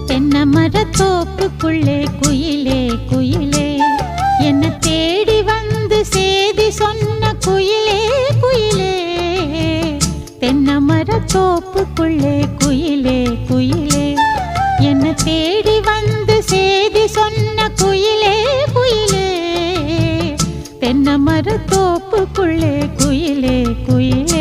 தென்னமரத்தோப்புக்குள்ளே குயிலே குயிலே, என்ன தேடி வந்து சேதி சொன்ன குயிலே குயிலே. தென்னமரத்தோப்புக்குள்ளே குயிலே குயிலே, என்ன தேடி வந்து சேதி சொன்ன குயிலே குயிலே. தென்னமரத்தோப்புக்குள்ளே குயிலே குயிலே.